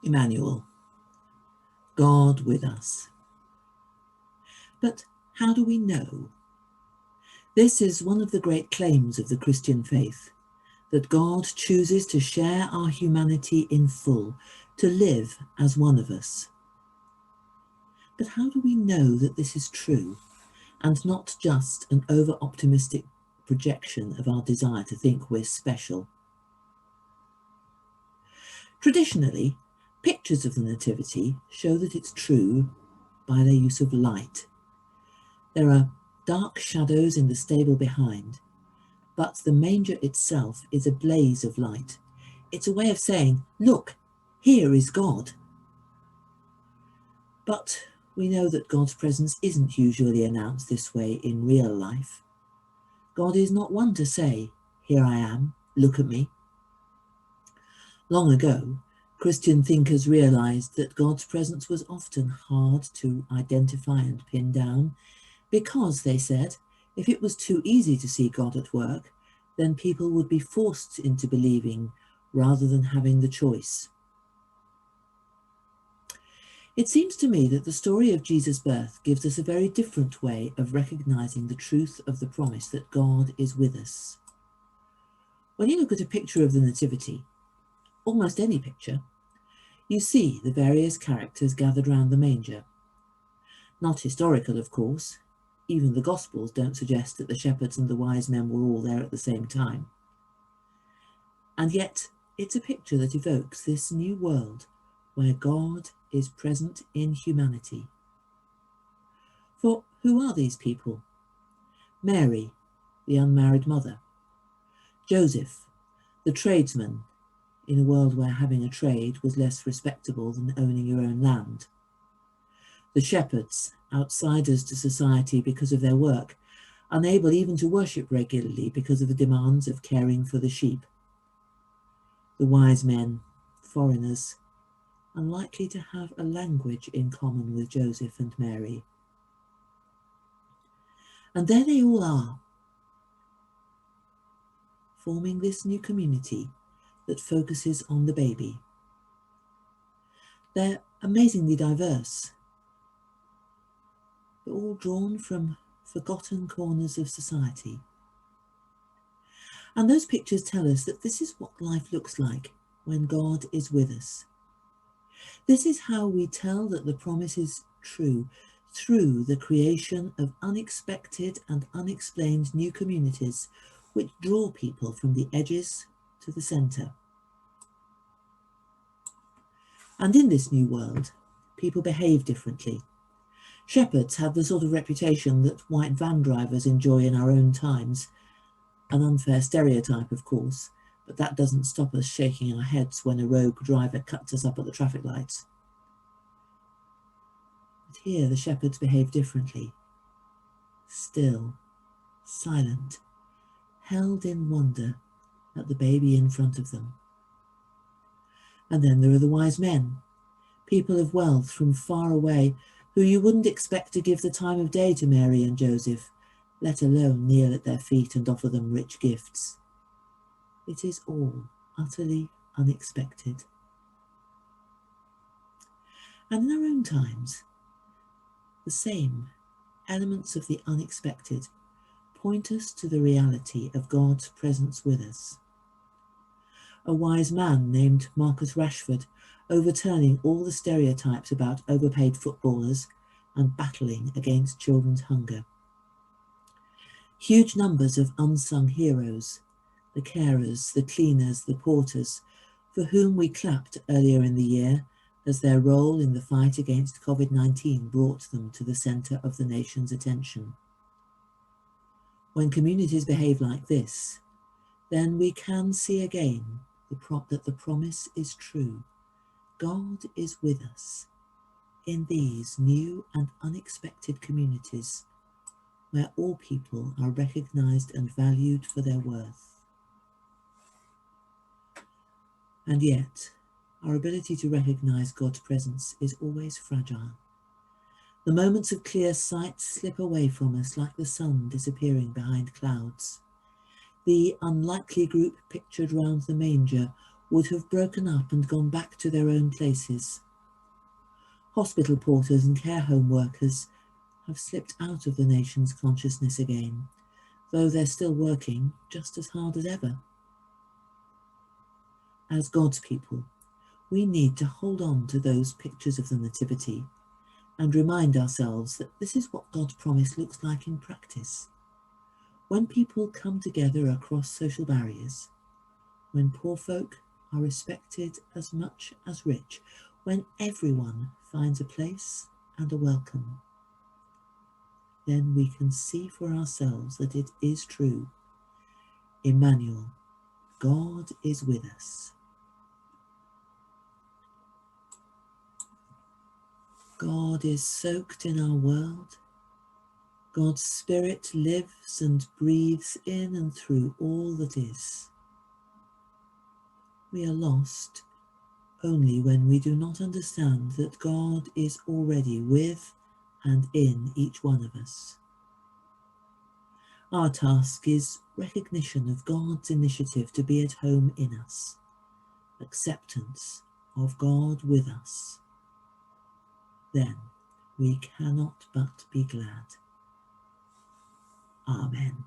Emmanuel, God with us. But how do we know? This is one of the great claims of the Christian faith, that God chooses to share our humanity in full, to live as one of us. But how do we know that this is true, and not just an over-optimistic projection of our desire to think we're special? Traditionally, pictures of the Nativity show that it's true by their use of light. There are dark shadows in the stable behind, but the manger itself is a blaze of light. It's a way of saying, look, here is God. But we know that God's presence isn't usually announced this way in real life. God is not one to say, here I am, look at me. Long ago, Christian thinkers realized that God's presence was often hard to identify and pin down because, they said, if it was too easy to see God at work, then people would be forced into believing rather than having the choice. It seems to me that the story of Jesus' birth gives us a very different way of recognizing the truth of the promise that God is with us. When you look at a picture of the Nativity, almost any picture, you see the various characters gathered round the manger. Not historical, of course. Even the Gospels don't suggest that the shepherds and the wise men were all there at the same time. And yet, it's a picture that evokes this new world where God is present in humanity. For who are these people? Mary, the unmarried mother. Joseph, the tradesman, in a world where having a trade was less respectable than owning your own land. The shepherds, outsiders to society because of their work, unable even to worship regularly because of the demands of caring for the sheep. The wise men, foreigners, unlikely to have a language in common with Joseph and Mary. And there they all are, forming this new community that focuses on the baby. They're amazingly diverse, but all drawn from forgotten corners of society. And those pictures tell us that this is what life looks like when God is with us. This is how we tell that the promise is true, through the creation of unexpected and unexplained new communities which draw people from the edges to the centre. And in this new world, people behave differently. Shepherds have the sort of reputation that white van drivers enjoy in our own times. An unfair stereotype, of course, but that doesn't stop us shaking our heads when a rogue driver cuts us up at the traffic lights. But here the shepherds behave differently. Still, silent, held in wonder at the baby in front of them. And then there are the wise men, people of wealth from far away, who you wouldn't expect to give the time of day to Mary and Joseph, let alone kneel at their feet and offer them rich gifts. It is all utterly unexpected. And in our own times, the same elements of the unexpected point us to the reality of God's presence with us. A wise man named Marcus Rashford, overturning all the stereotypes about overpaid footballers and battling against children's hunger. Huge numbers of unsung heroes, the carers, the cleaners, the porters, for whom we clapped earlier in the year as their role in the fight against COVID-19 brought them to the centre of the nation's attention. When communities behave like this, then we can see again that the promise is true. God is with us in these new and unexpected communities where all people are recognised and valued for their worth. And yet, our ability to recognise God's presence is always fragile. The moments of clear sight slip away from us like the sun disappearing behind clouds. The unlikely group pictured round the manger would have broken up and gone back to their own places. Hospital porters and care home workers have slipped out of the nation's consciousness again, though they're still working just as hard as ever. As God's people, we need to hold on to those pictures of the Nativity and remind ourselves that this is what God's promise looks like in practice. When people come together across social barriers, when poor folk are respected as much as rich, when everyone finds a place and a welcome, then we can see for ourselves that it is true. Emmanuel, God is with us. God is soaked in our world. God's Spirit lives and breathes in and through all that is. We are lost only when we do not understand that God is already with and in each one of us. Our task is recognition of God's initiative to be at home in us, acceptance of God with us. Then we cannot but be glad. Amen.